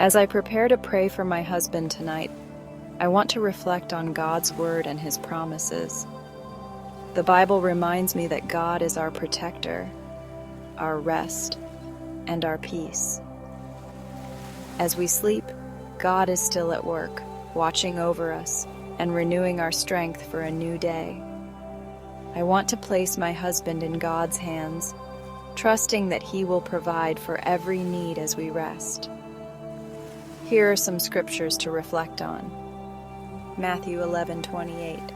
As I prepare to pray for my husband tonight, I want to reflect on God's word and his promises. The Bible reminds me that God is our protector, our rest, and our peace. As we sleep, God is still at work, watching over us and renewing our strength for a new day. I want to place my husband in God's hands, trusting that he will provide for every need as we rest. Here are some scriptures to reflect on. Matthew 11:28.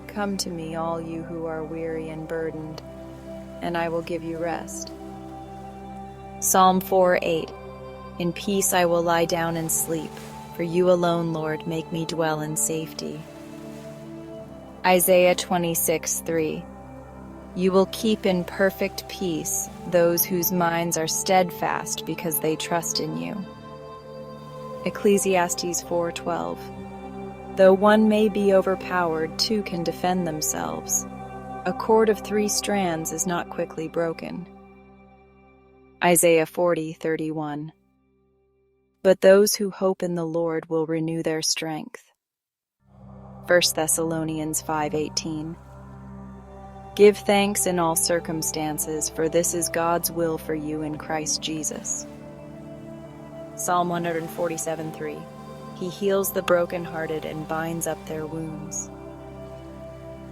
Come to me, all you who are weary and burdened, and I will give you rest. Psalm 4:8. In peace I will lie down and sleep, for you alone, Lord, make me dwell in safety. Isaiah 26:3. You will keep in perfect peace those whose minds are steadfast because they trust in you. Ecclesiastes 4:12. Though one may be overpowered, two can defend themselves. A cord of 3 strands is not quickly broken. Isaiah 40:31. But those who hope in the Lord will renew their strength. 1 Thessalonians 5:18. Give thanks in all circumstances, for this is God's will for you in Christ Jesus. Psalm 147:3. He heals the brokenhearted and binds up their wounds.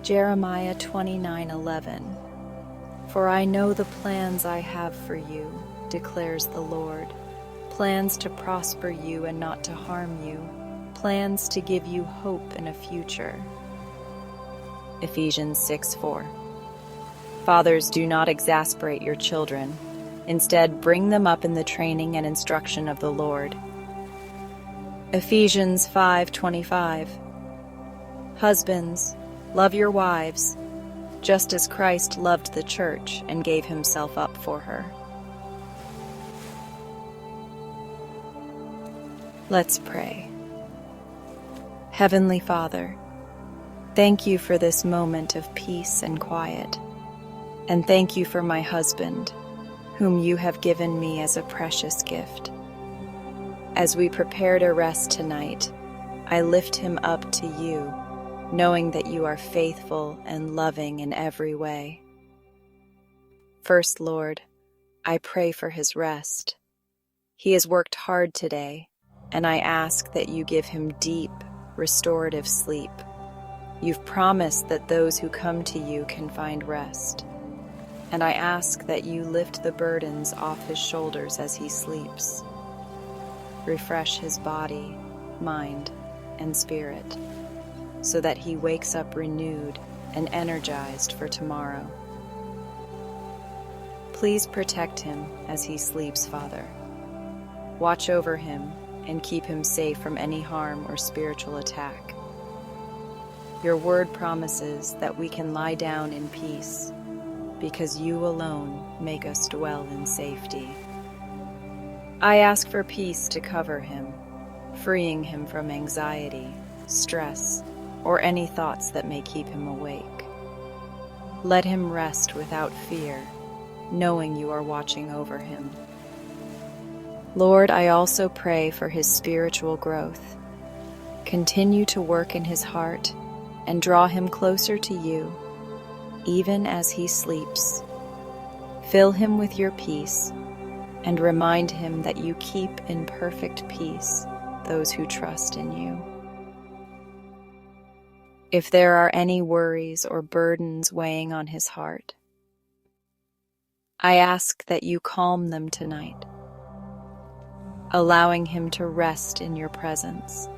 Jeremiah 29:11. For I know the plans I have for you, declares the Lord, plans to prosper you and not to harm you, plans to give you hope and a future. Ephesians 6:4. Fathers, do not exasperate your children. Instead, bring them up in the training and instruction of the Lord. Ephesians 5:25. Husbands, love your wives, just as Christ loved the church and gave himself up for her. Let's pray. Heavenly Father, thank you for this moment of peace and quiet, and thank you for my husband, whom you have given me as a precious gift. As we prepare to rest tonight, I lift him up to you, knowing that you are faithful and loving in every way. First, Lord, I pray for his rest. He has worked hard today, and I ask that you give him deep, restorative sleep. You've promised that those who come to you can find rest, and I ask that you lift the burdens off his shoulders as he sleeps. Refresh his body, mind, and spirit, so that he wakes up renewed and energized for tomorrow. Please protect him as he sleeps, Father. Watch over him and keep him safe from any harm or spiritual attack. Your word promises that we can lie down in peace, because you alone make us dwell in safety. I ask for peace to cover him, freeing him from anxiety, stress, or any thoughts that may keep him awake. Let him rest without fear, knowing you are watching over him. Lord, I also pray for his spiritual growth. Continue to work in his heart and draw him closer to you, even as he sleeps. Fill him with your peace and remind him that you keep in perfect peace those who trust in you. If there are any worries or burdens weighing on his heart, I ask that you calm them tonight, allowing him to rest in your presence.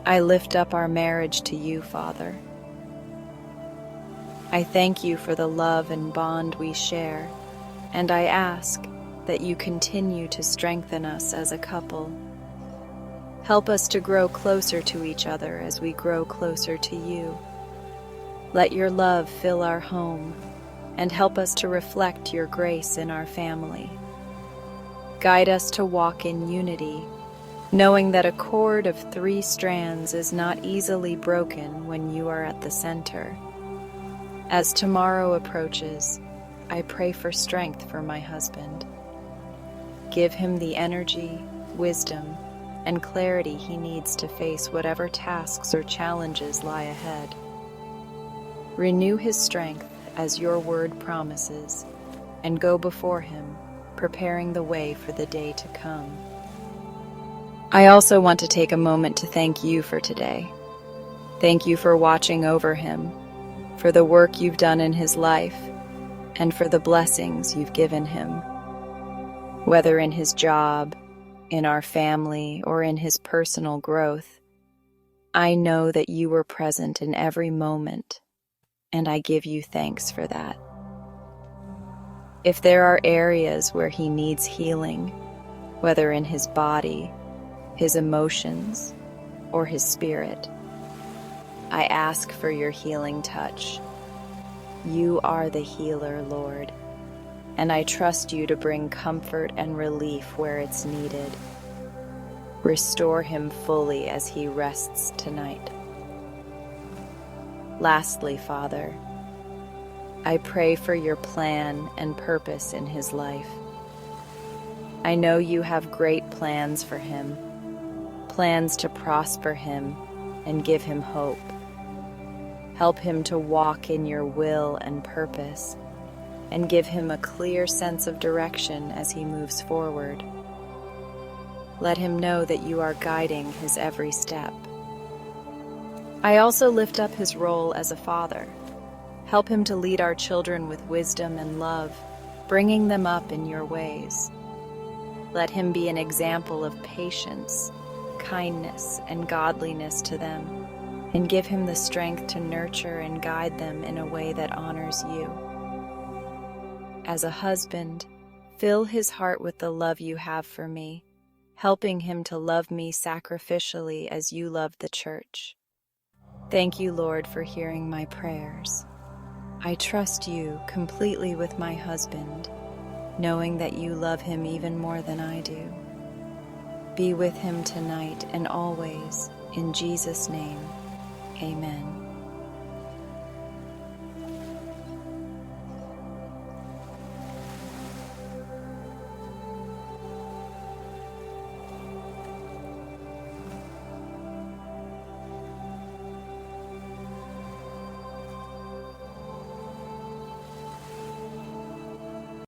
I lift up our marriage to you, Father. I thank you for the love and bond we share, and I ask that you continue to strengthen us as a couple. Help us to grow closer to each other as we grow closer to you. Let your love fill our home and help us to reflect your grace in our family. Guide us to walk in unity, knowing that a cord of 3 strands is not easily broken when you are at the center. As tomorrow approaches, I pray for strength for my husband. Give him the energy, wisdom, and clarity he needs to face whatever tasks or challenges lie ahead. Renew his strength as your word promises, and go before him, preparing the way for the day to come. I also want to take a moment to thank you for today. Thank you for watching over him, for the work you've done in his life, and for the blessings you've given him. Whether in his job, in our family, or in his personal growth, I know that you were present in every moment, and I give you thanks for that. If there are areas where he needs healing, whether in his body, his emotions, or his spirit, I ask for your healing touch. You are the healer, Lord, and I trust you to bring comfort and relief where it's needed. Restore him fully as he rests tonight. Lastly, Father, I pray for your plan and purpose in his life. I know you have great plans for him, plans to prosper him and give him hope. Help him to walk in your will and purpose, and give him a clear sense of direction as he moves forward. Let him know that you are guiding his every step. I also lift up his role as a father. Help him to lead our children with wisdom and love, bringing them up in your ways. Let him be an example of patience, kindness, and godliness to them, and give him the strength to nurture and guide them in a way that honors you. As a husband, fill his heart with the love you have for me, helping him to love me sacrificially as you love the church. Thank you, Lord, for hearing my prayers. I trust you completely with my husband, knowing that you love him even more than I do. Be with him tonight and always, in Jesus' name, amen.